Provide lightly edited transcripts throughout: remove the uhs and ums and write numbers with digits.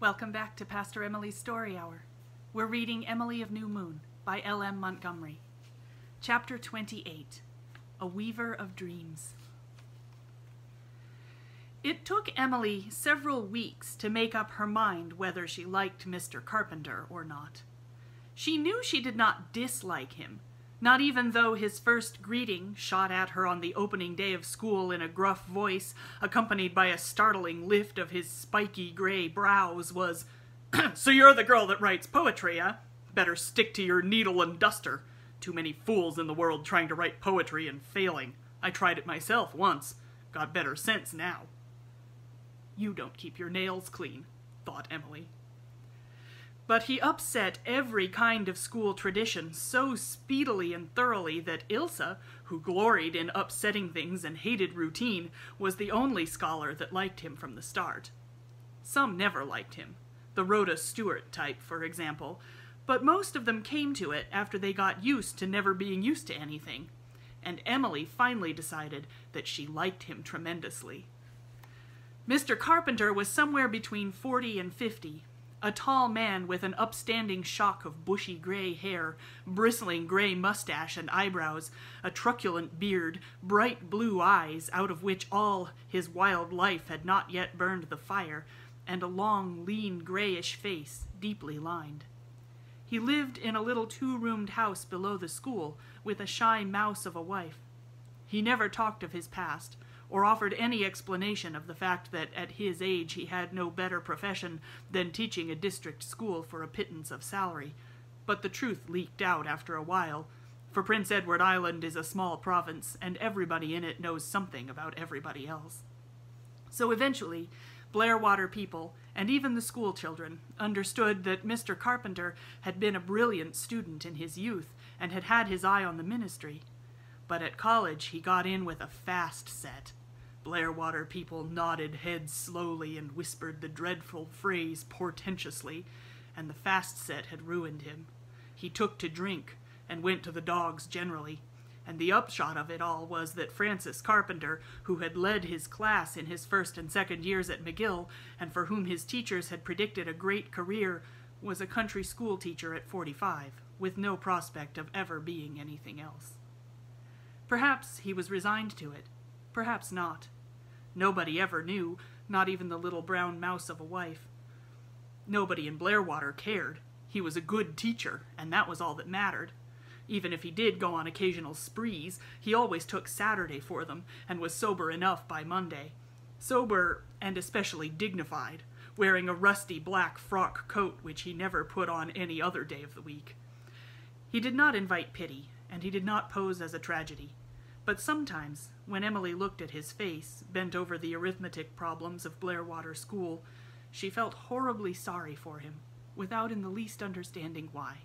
Welcome back to Pastor Emilie's Story Hour. We're reading Emilie of New Moon by L.M. Montgomery. Chapter 28, A Weaver of Dreams. It took Emilie several weeks to make up her mind whether she liked Mr. Carpenter or not. She knew she did not dislike him, not even though his first greeting, shot at her on the opening day of school in a gruff voice, accompanied by a startling lift of his spiky gray brows, was, "So you're the girl that writes poetry, eh? Better stick to your needle and duster. Too many fools in the world trying to write poetry and failing. I tried it myself once. Got better sense now." "You don't keep your nails clean," thought Emilie. But he upset every kind of school tradition so speedily and thoroughly that Ilse, who gloried in upsetting things and hated routine, was the only scholar that liked him from the start. Some never liked him, the Rhoda Stewart type, for example, but most of them came to it after they got used to never being used to anything, and Emilie finally decided that she liked him tremendously. Mr. Carpenter was somewhere between 40 and 50, a tall man with an upstanding shock of bushy gray hair, bristling gray mustache and eyebrows, a truculent beard, bright blue eyes out of which all his wild life had not yet burned the fire, and a long, lean, grayish face, deeply lined. He lived in a little two-roomed house below the school, with a shy mouse of a wife. He never talked of his past, or offered any explanation of the fact that at his age he had no better profession than teaching a district school for a pittance of salary. But the truth leaked out after a while, for Prince Edward Island is a small province, and everybody in it knows something about everybody else. So eventually, Blairwater people, and even the school children, understood that Mr. Carpenter had been a brilliant student in his youth, and had had his eye on the ministry. But at college he got in with a fast set. Blairwater people nodded heads slowly and whispered the dreadful phrase portentously, and the fast set had ruined him. He took to drink, and went to the dogs generally, and the upshot of it all was that Francis Carpenter, who had led his class in his first and second years at McGill, and for whom his teachers had predicted a great career, was a country school teacher at 45, with no prospect of ever being anything else. Perhaps he was resigned to it, perhaps not. Nobody ever knew, not even the little brown mouse of a wife. Nobody in Blairwater cared. He was a good teacher, and that was all that mattered. Even if he did go on occasional sprees, he always took Saturday for them, and was sober enough by Monday. Sober, and especially dignified, wearing a rusty black frock coat which he never put on any other day of the week. He did not invite pity, and he did not pose as a tragedy. But sometimes, when Emilie looked at his face, bent over the arithmetic problems of Blairwater School, she felt horribly sorry for him, without in the least understanding why.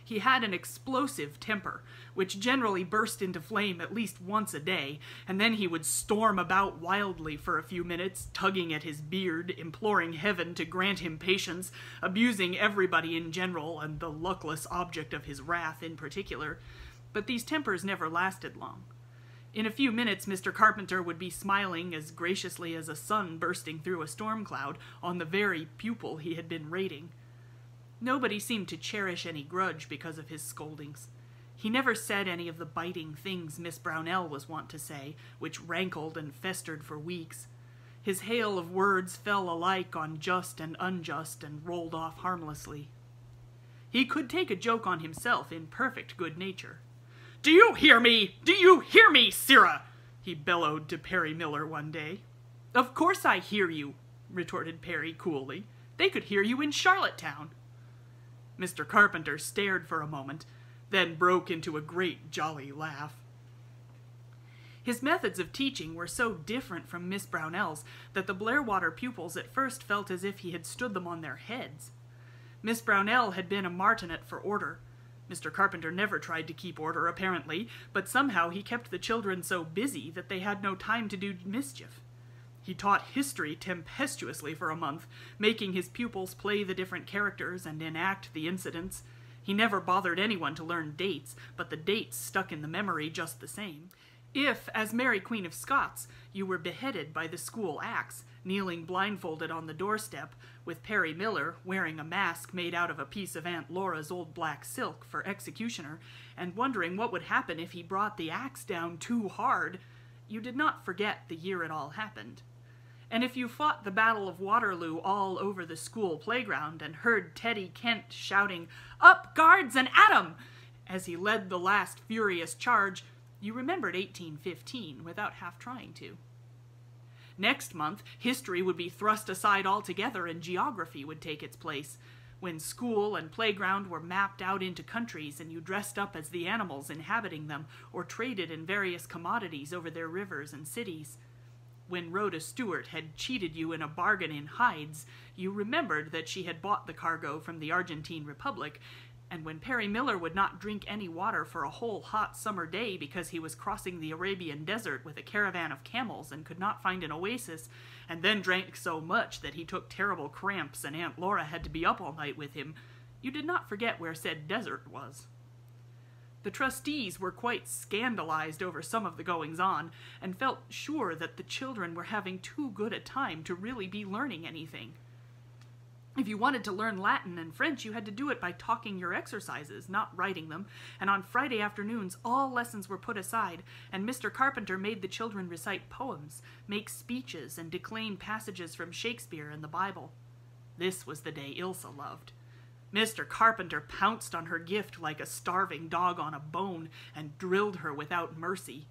He had an explosive temper, which generally burst into flame at least once a day, and then he would storm about wildly for a few minutes, tugging at his beard, imploring heaven to grant him patience, abusing everybody in general, and the luckless object of his wrath in particular. But these tempers never lasted long. In a few minutes Mr. Carpenter would be smiling as graciously as a sun bursting through a storm cloud on the very pupil he had been rating. Nobody seemed to cherish any grudge because of his scoldings. He never said any of the biting things Miss Brownell was wont to say, which rankled and festered for weeks. His hail of words fell alike on just and unjust and rolled off harmlessly. He could take a joke on himself in perfect good nature. "Do you hear me? Do you hear me, Sirrah?" he bellowed to Perry Miller one day. "Of course I hear you," retorted Perry coolly. "They could hear you in Charlottetown." Mr. Carpenter stared for a moment, then broke into a great jolly laugh. His methods of teaching were so different from Miss Brownell's that the Blairwater pupils at first felt as if he had stood them on their heads. Miss Brownell had been a martinet for order. Mr. Carpenter never tried to keep order, apparently, but somehow he kept the children so busy that they had no time to do mischief. He taught history tempestuously for a month, making his pupils play the different characters and enact the incidents. He never bothered anyone to learn dates, but the dates stuck in the memory just the same. If, as Mary Queen of Scots, you were beheaded by the school axe, kneeling blindfolded on the doorstep, with Perry Miller, wearing a mask made out of a piece of Aunt Laura's old black silk for executioner, and wondering what would happen if he brought the axe down too hard, you did not forget the year it all happened. And if you fought the Battle of Waterloo all over the school playground and heard Teddy Kent shouting, "Up, guards, and at 'em!" as he led the last furious charge, you remembered 1815 without half trying to. Next month, history would be thrust aside altogether and geography would take its place, when school and playground were mapped out into countries and you dressed up as the animals inhabiting them or traded in various commodities over their rivers and cities. When Rhoda Stewart had cheated you in a bargain in hides, you remembered that she had bought the cargo from the Argentine Republic, and when Perry Miller would not drink any water for a whole hot summer day because he was crossing the Arabian desert with a caravan of camels and could not find an oasis, and then drank so much that he took terrible cramps and Aunt Laura had to be up all night with him, you did not forget where said desert was. The trustees were quite scandalized over some of the goings-on, and felt sure that the children were having too good a time to really be learning anything. If you wanted to learn Latin and French, you had to do it by talking your exercises, not writing them, and on Friday afternoons all lessons were put aside, and Mr. Carpenter made the children recite poems, make speeches, and declaim passages from Shakespeare and the Bible. This was the day Ilse loved. Mr. Carpenter pounced on her gift like a starving dog on a bone and drilled her without mercy.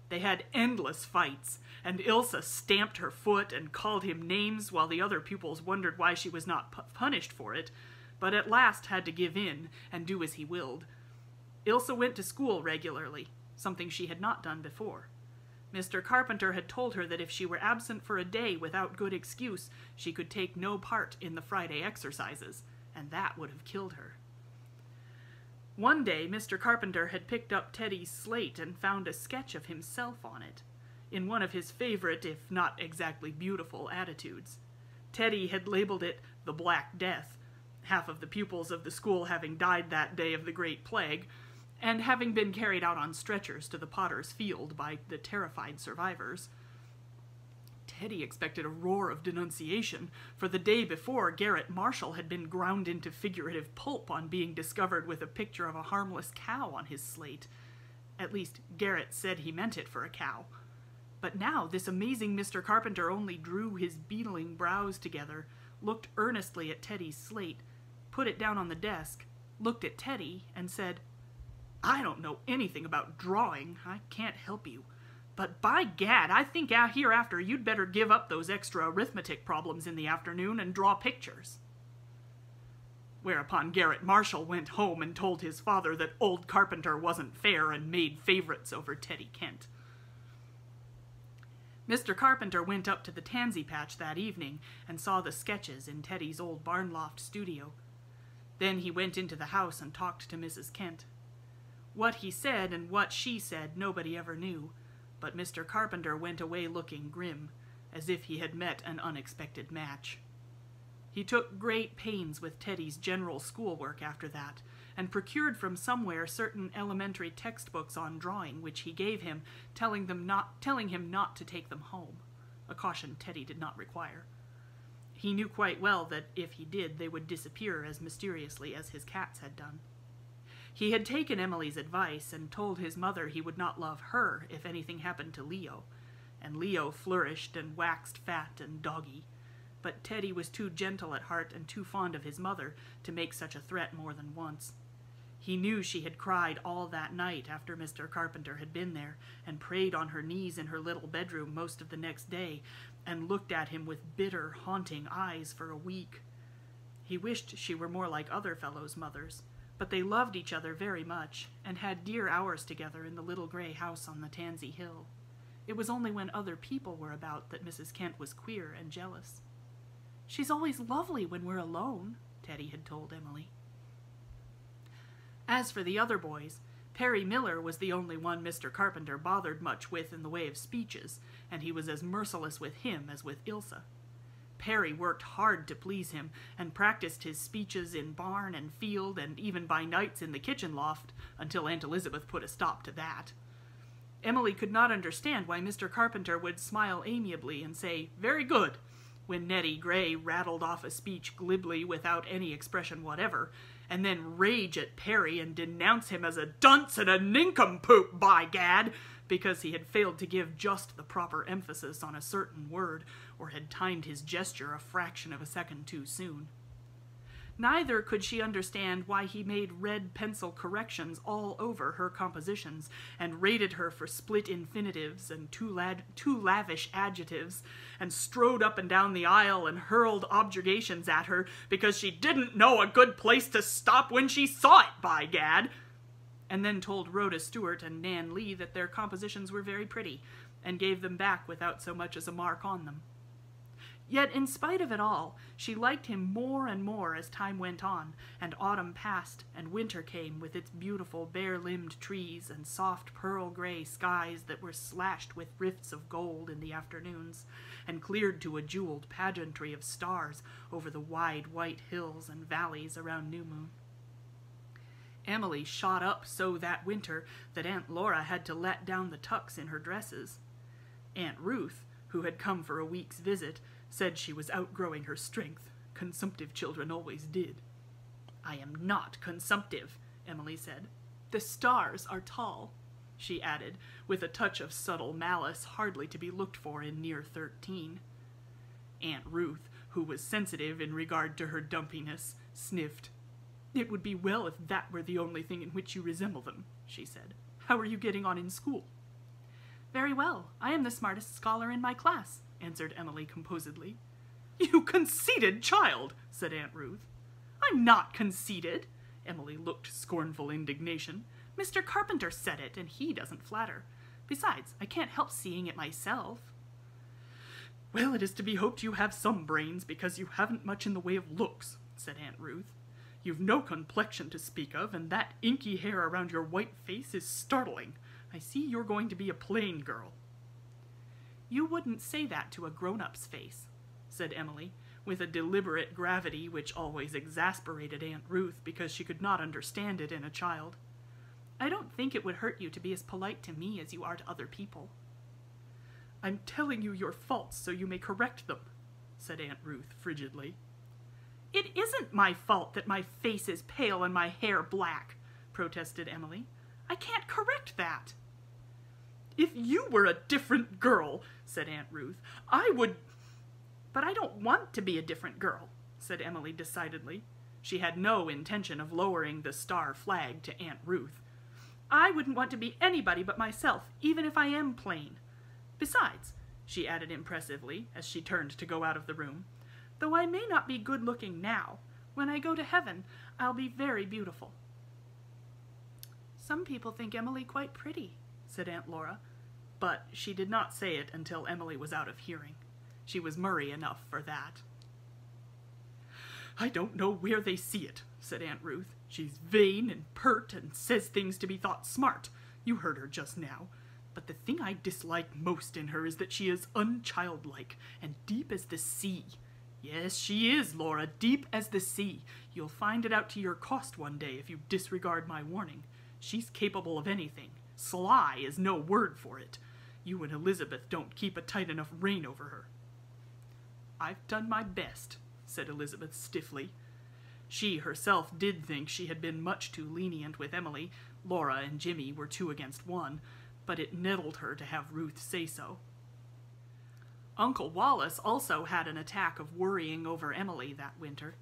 They had endless fights, and Ilse stamped her foot and called him names while the other pupils wondered why she was not punished for it, but at last had to give in and do as he willed. Ilse went to school regularly, something she had not done before. Mr. Carpenter had told her that if she were absent for a day without good excuse, she could take no part in the Friday exercises, and that would have killed her. One day, Mr. Carpenter had picked up Teddy's slate and found a sketch of himself on it, in one of his favorite, if not exactly beautiful, attitudes. Teddy had labeled it the Black Death, half of the pupils of the school having died that day of the Great Plague, and having been carried out on stretchers to the Potter's Field by the terrified survivors. Teddy expected a roar of denunciation, for the day before Garrett Marshall had been ground into figurative pulp on being discovered with a picture of a harmless cow on his slate. At least, Garrett said he meant it for a cow. But now this amazing Mr. Carpenter only drew his beetling brows together, looked earnestly at Teddy's slate, put it down on the desk, looked at Teddy, and said, "I don't know anything about drawing. I can't help you. But by gad, I think hereafter you'd better give up those extra arithmetic problems in the afternoon and draw pictures." Whereupon Garrett Marshall went home and told his father that old Carpenter wasn't fair and made favorites over Teddy Kent. Mr. Carpenter went up to the tansy patch that evening and saw the sketches in Teddy's old barn loft studio. Then he went into the house and talked to Mrs. Kent. What he said and what she said nobody ever knew, but Mr. Carpenter went away looking grim, as if he had met an unexpected match. He took great pains with Teddy's general schoolwork after that, and procured from somewhere certain elementary textbooks on drawing which he gave him, telling him not to take them home, a caution Teddy did not require. He knew quite well that if he did, they would disappear as mysteriously as his cats had done. He had taken Emilie's advice and told his mother he would not love her if anything happened to Leo, and Leo flourished and waxed fat and doggy, but Teddy was too gentle at heart and too fond of his mother to make such a threat more than once. He knew she had cried all that night after Mr. Carpenter had been there, and prayed on her knees in her little bedroom most of the next day, and looked at him with bitter, haunting eyes for a week. He wished she were more like other fellows' mothers, but they loved each other very much, and had dear hours together in the little gray house on the Tansy Hill. It was only when other people were about that Mrs. Kent was queer and jealous. "She's always lovely when we're alone," Teddy had told Emilie. As for the other boys, Perry Miller was the only one Mr. Carpenter bothered much with in the way of speeches, and he was as merciless with him as with Ilse. Perry worked hard to please him, and practiced his speeches in barn and field, and even by nights in the kitchen loft, until Aunt Elizabeth put a stop to that. Emilie could not understand why Mr. Carpenter would smile amiably and say, "Very good," when Nettie Gray rattled off a speech glibly without any expression whatever, and then rage at Perry and denounce him as a dunce and a nincompoop, by gad, because he had failed to give just the proper emphasis on a certain word, or had timed his gesture a fraction of a second too soon. Neither could she understand why he made red pencil corrections all over her compositions, and rated her for split infinitives and too lavish adjectives, and strode up and down the aisle and hurled objurgations at her because she didn't know a good place to stop when she saw it, by gad, and then told Rhoda Stewart and Nan Lee that their compositions were very pretty, and gave them back without so much as a mark on them. Yet, in spite of it all, she liked him more and more as time went on, and autumn passed, and winter came with its beautiful bare-limbed trees and soft pearl-gray skies that were slashed with rifts of gold in the afternoons, and cleared to a jeweled pageantry of stars over the wide white hills and valleys around New Moon. Emilie shot up so that winter that Aunt Laura had to let down the tucks in her dresses. Aunt Ruth, who had come for a week's visit, said she was outgrowing her strength. Consumptive children always did. "I am not consumptive," Emilie said. "The stars are tall," she added, with a touch of subtle malice hardly to be looked for in near 13. Aunt Ruth, who was sensitive in regard to her dumpiness, sniffed. "It would be well if that were the only thing in which you resemble them," she said. "How are you getting on in school?" "Very well. I am the smartest scholar in my class," answered Emilie composedly. "You conceited child," said Aunt Ruth. "I'm not conceited." Emilie looked scornful indignation. "Mr. Carpenter said it, and he doesn't flatter. Besides, I can't help seeing it myself." "Well, it is to be hoped you have some brains, because you haven't much in the way of looks," said Aunt Ruth. "You've no complexion to speak of, and that inky hair around your white face is startling. I see you're going to be a plain girl." "You wouldn't say that to a grown-up's face," said Emilie, with a deliberate gravity which always exasperated Aunt Ruth because she could not understand it in a child. "I don't think it would hurt you to be as polite to me as you are to other people." "I'm telling you your faults so you may correct them," said Aunt Ruth frigidly. "It isn't my fault that my face is pale and my hair black," protested Emilie. "I can't correct that." "If you were a different girl," said Aunt Ruth, "I would—" "But I don't want to be a different girl," said Emilie decidedly. She had no intention of lowering the star flag to Aunt Ruth. "I wouldn't want to be anybody but myself, even if I am plain. Besides," she added impressively, as she turned to go out of the room, "though I may not be good-looking now, when I go to heaven, I'll be very beautiful." "Some people think Emilie quite pretty," said Aunt Laura, but she did not say it until Emilie was out of hearing. She was Murray enough for that. "I don't know where they see it," said Aunt Ruth. "She's vain and pert and says things to be thought smart. You heard her just now. But the thing I dislike most in her is that she is unchildlike and deep as the sea. Yes, she is, Laura, deep as the sea. You'll find it out to your cost one day if you disregard my warning. She's capable of anything. Sly is no word for it. You and Elizabeth don't keep a tight enough rein over her." "I've done my best," said Elizabeth stiffly. She herself did think she had been much too lenient with Emilie. Laura and Jimmy were 2 against 1, but it nettled her to have Ruth say so. Uncle Wallace also had an attack of worrying over Emilie that winter.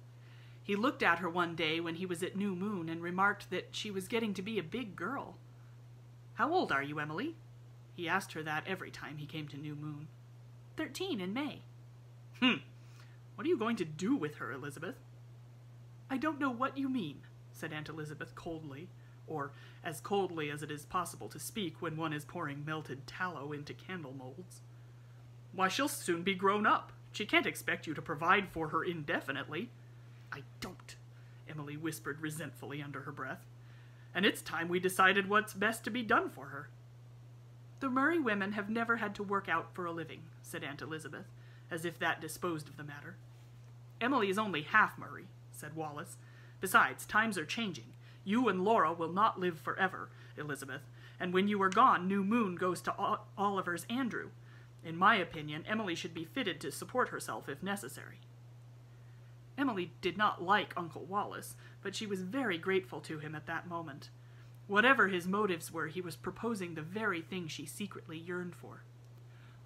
He looked at her one day when he was at New Moon and remarked that she was getting to be a big girl. "How old are you, Emilie?" He asked her that every time he came to New Moon. 13 in May. What are you going to do with her, Elizabeth?" "I don't know what you mean," said Aunt Elizabeth coldly, or as coldly as it is possible to speak when one is pouring melted tallow into candle molds. "Why, she'll soon be grown up. She can't expect you to provide for her indefinitely." "I don't," Emilie whispered resentfully under her breath. "And it's time we decided what's best to be done for her." "The Murray women have never had to work out for a living," said Aunt Elizabeth, as if that disposed of the matter. "Emilie is only half Murray," said Wallace. "Besides, times are changing. You and Laura will not live forever, Elizabeth, and when you are gone, New Moon goes to Oliver's Andrew. In my opinion, Emilie should be fitted to support herself if necessary." Emilie did not like Uncle Wallace, but she was very grateful to him at that moment. Whatever his motives were, he was proposing the very thing she secretly yearned for.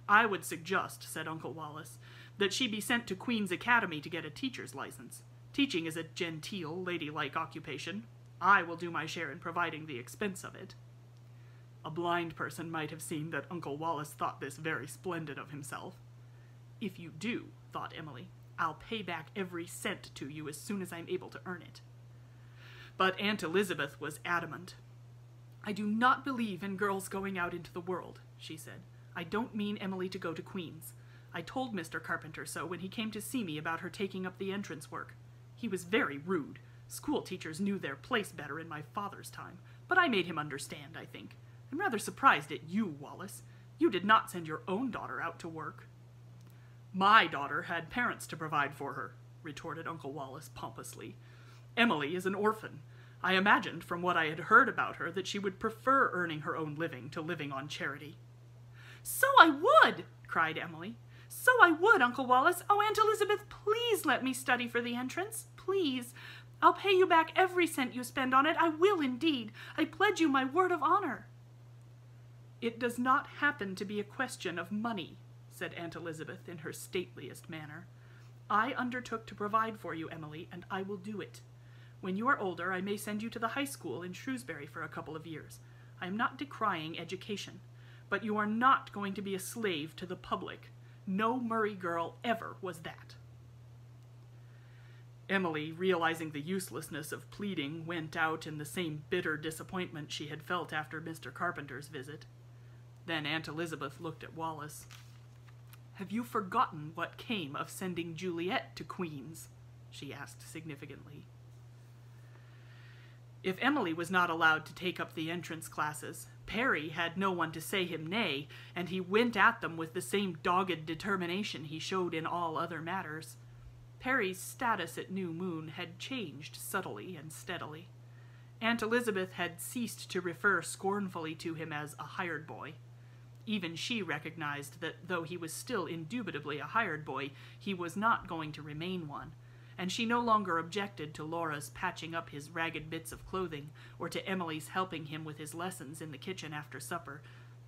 "I would suggest," said Uncle Wallace, "that she be sent to Queen's Academy to get a teacher's license. Teaching is a genteel, ladylike occupation. I will do my share in providing the expense of it." A blind person might have seen that Uncle Wallace thought this very splendid of himself. "If you do," thought Emilie, "I'll pay back every cent to you as soon as I'm able to earn it." But Aunt Elizabeth was adamant. "I do not believe in girls going out into the world," she said. "I don't mean Emilie to go to Queen's. I told Mr. Carpenter so when he came to see me about her taking up the entrance work. He was very rude. School teachers knew their place better in my father's time, but I made him understand, I think. I'm rather surprised at you, Wallace. You did not send your own daughter out to work." "My daughter had parents to provide for her," retorted Uncle Wallace pompously. "Emilie is an orphan. I imagined from what I had heard about her that she would prefer earning her own living to living on charity." "So I would!" cried Emilie. "So I would, Uncle Wallace. Oh, Aunt Elizabeth, please let me study for the entrance. Please. I'll pay you back every cent you spend on it. I will indeed. I pledge you my word of honor." "It does not happen to be a question of money," said Aunt Elizabeth in her stateliest manner. "I undertook to provide for you, Emilie, and I will do it. When you are older, I may send you to the high school in Shrewsbury for a couple of years. I am not decrying education, but you are not going to be a slave to the public. No Murray girl ever was that." Emilie, realizing the uselessness of pleading, went out in the same bitter disappointment she had felt after Mr. Carpenter's visit. Then Aunt Elizabeth looked at Wallace. "Have you forgotten what came of sending Juliet to Queen's?" she asked significantly. If Emilie was not allowed to take up the entrance classes, Perry had no one to say him nay, and he went at them with the same dogged determination he showed in all other matters. Perry's status at New Moon had changed subtly and steadily. Aunt Elizabeth had ceased to refer scornfully to him as a hired boy. Even she recognized that though he was still indubitably a hired boy, he was not going to remain one, and she no longer objected to Laura's patching up his ragged bits of clothing, or to Emilie's helping him with his lessons in the kitchen after supper,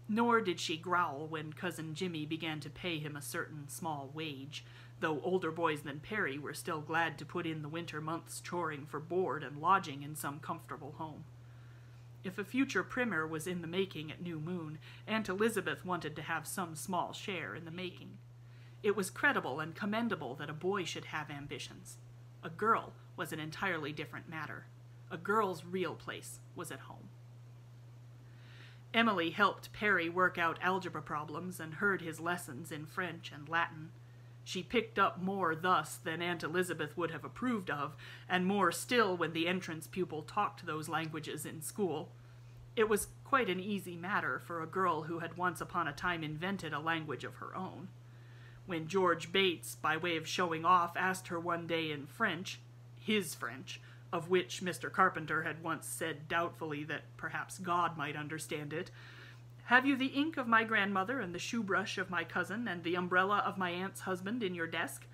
nor did she growl when Cousin Jimmy began to pay him a certain small wage, though older boys than Perry were still glad to put in the winter months choring for board and lodging in some comfortable home. If a future primer was in the making at New Moon, Aunt Elizabeth wanted to have some small share in the making. It was credible and commendable that a boy should have ambitions. A girl was an entirely different matter. A girl's real place was at home. Emilie helped Perry work out algebra problems and heard his lessons in French and Latin. She picked up more thus than Aunt Elizabeth would have approved of, and more still when the entrance pupil talked those languages in school. It was quite an easy matter for a girl who had once upon a time invented a language of her own. When George Bates, by way of showing off, asked her one day in French, his French, of which Mr. Carpenter had once said doubtfully that perhaps God might understand it, "Have you the ink of my grandmother and the shoe-brush of my cousin and the umbrella of my aunt's husband in your desk?"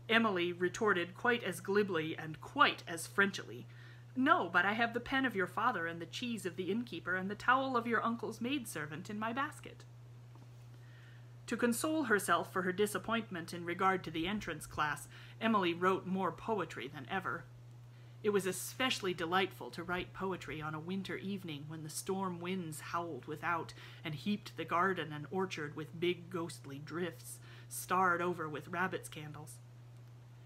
Emilie retorted quite as glibly and quite as Frenchily, "No, but I have the pen of your father and the cheese of the innkeeper and the towel of your uncle's maidservant in my basket." To console herself for her disappointment in regard to the entrance class, Emilie wrote more poetry than ever. It was especially delightful to write poetry on a winter evening when the storm winds howled without and heaped the garden and orchard with big ghostly drifts, starred over with rabbits' candles.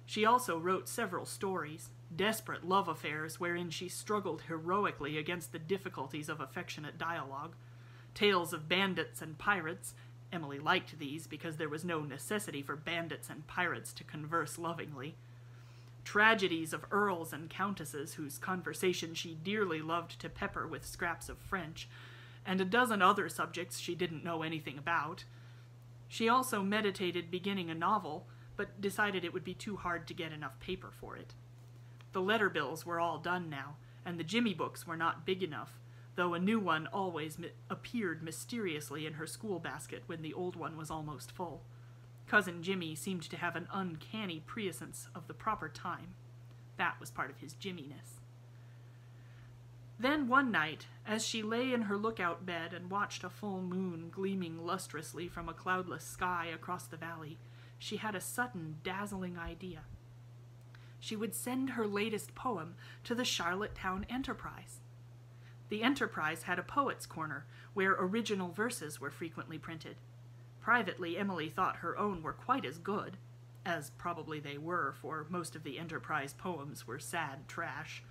She also wrote several stories, desperate love affairs wherein she struggled heroically against the difficulties of affectionate dialogue, tales of bandits and pirates. Emilie liked these because there was no necessity for bandits and pirates to converse lovingly. Tragedies of earls and countesses whose conversation she dearly loved to pepper with scraps of French, and a dozen other subjects she didn't know anything about. She also meditated beginning a novel, but decided it would be too hard to get enough paper for it. The letter bills were all done now, and the Jimmy books were not big enough, though a new one always appeared mysteriously in her school basket when the old one was almost full. Cousin Jimmy seemed to have an uncanny prescience of the proper time. That was part of his Jimminess. Then one night, as she lay in her lookout bed and watched a full moon gleaming lustrously from a cloudless sky across the valley, she had a sudden, dazzling idea. She would send her latest poem to the Charlottetown Enterprise. The Enterprise had a poet's corner, where original verses were frequently printed. Privately, Emilie thought her own were quite as good, as probably they were, for most of the Enterprise poems were sad trash.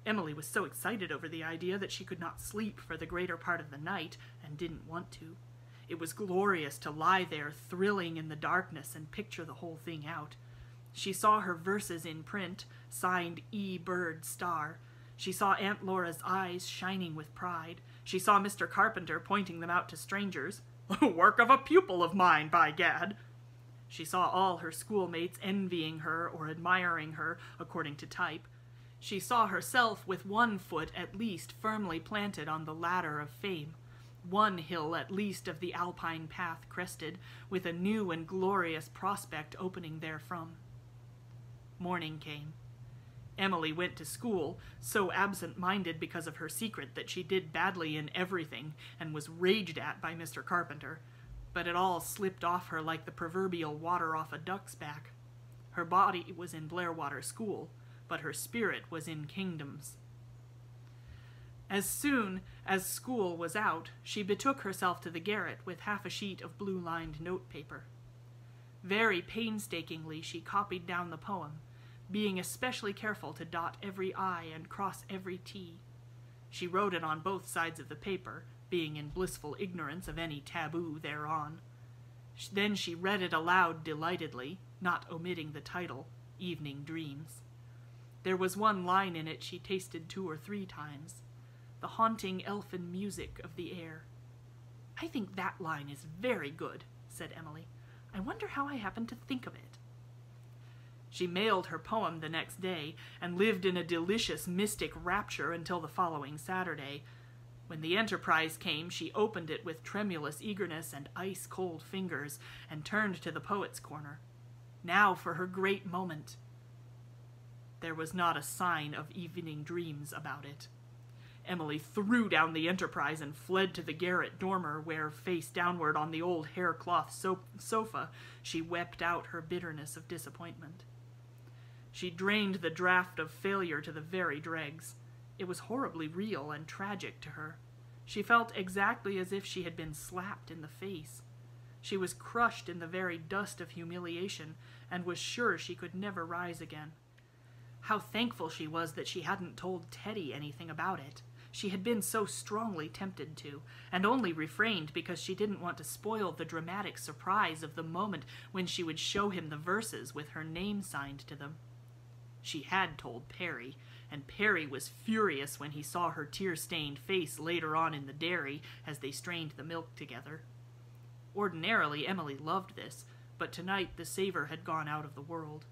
Emilie was so excited over the idea that she could not sleep for the greater part of the night, and didn't want to. It was glorious to lie there, thrilling in the darkness, and picture the whole thing out. She saw her verses in print, signed E. Bird Star. She saw Aunt Laura's eyes shining with pride. She saw Mr. Carpenter pointing them out to strangers. "Work of a pupil of mine, by gad!" She saw all her schoolmates envying her or admiring her, according to type. She saw herself with one foot at least firmly planted on the ladder of fame, one hill at least of the alpine path crested, with a new and glorious prospect opening therefrom. Morning came. Emilie went to school, so absent-minded because of her secret that she did badly in everything and was raged at by Mr. Carpenter, but it all slipped off her like the proverbial water off a duck's back. Her body was in Blairwater School, but her spirit was in Kingdoms. As soon as school was out, she betook herself to the garret with half a sheet of blue-lined notepaper. Very painstakingly she copied down the poem, being especially careful to dot every I and cross every T. She wrote it on both sides of the paper, being in blissful ignorance of any taboo thereon. Then she read it aloud delightedly, not omitting the title, Evening Dreams. There was one line in it she tasted 2 or 3 times, the haunting elfin music of the air. "I think that line is very good," said Emilie. "I wonder how I happened to think of it." She mailed her poem the next day, and lived in a delicious mystic rapture until the following Saturday. When the Enterprise came, she opened it with tremulous eagerness and ice-cold fingers, and turned to the poet's corner. Now for her great moment. There was not a sign of Evening Dreams about it. Emilie threw down the Enterprise and fled to the garret dormer, where, face downward on the old haircloth sofa, she wept out her bitterness of disappointment. She drained the draught of failure to the very dregs. It was horribly real and tragic to her. She felt exactly as if she had been slapped in the face. She was crushed in the very dust of humiliation, and was sure she could never rise again. How thankful she was that she hadn't told Teddy anything about it. She had been so strongly tempted to, and only refrained because she didn't want to spoil the dramatic surprise of the moment when she would show him the verses with her name signed to them. She had told Perry, and Perry was furious when he saw her tear-stained face later on in the dairy as they strained the milk together. Ordinarily, Emilie loved this, but tonight the savor had gone out of the world.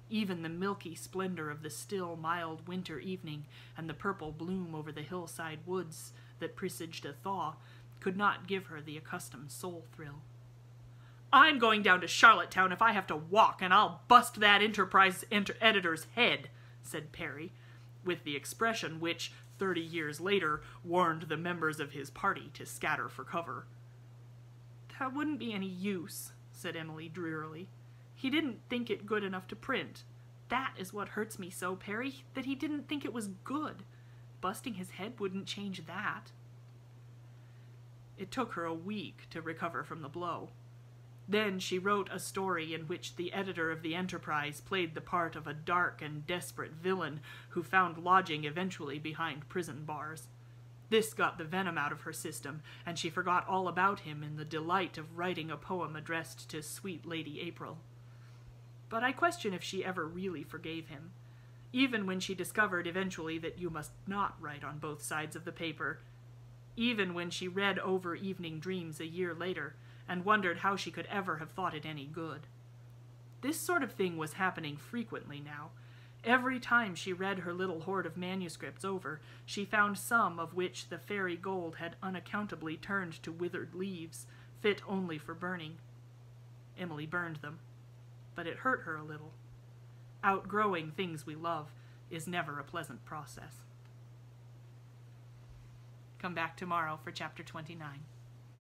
Even the milky splendor of the still, mild winter evening and the purple bloom over the hillside woods that presaged a thaw could not give her the accustomed soul thrill. "I'm going down to Charlottetown if I have to walk, and I'll bust that Enterprise editor's head," said Perry, with the expression which, 30 years later, warned the members of his party to scatter for cover. "That wouldn't be any use," said Emilie drearily. "He didn't think it good enough to print. That is what hurts me so, Perry, that he didn't think it was good. Busting his head wouldn't change that." It took her a week to recover from the blow. Then she wrote a story in which the editor of the Enterprise played the part of a dark and desperate villain who found lodging eventually behind prison bars. This got the venom out of her system, and she forgot all about him in the delight of writing a poem addressed to sweet Lady April. But I question if she ever really forgave him, even when she discovered eventually that you must not write on both sides of the paper, even when she read over Evening Dreams a year later, and wondered how she could ever have thought it any good. This sort of thing was happening frequently now, Every time she read her little hoard of manuscripts over, she found some of which the fairy gold had unaccountably turned to withered leaves, fit only for burning. Emilie burned them, but it hurt her a little. Outgrowing things we love is never a pleasant process. Come back tomorrow for chapter 29.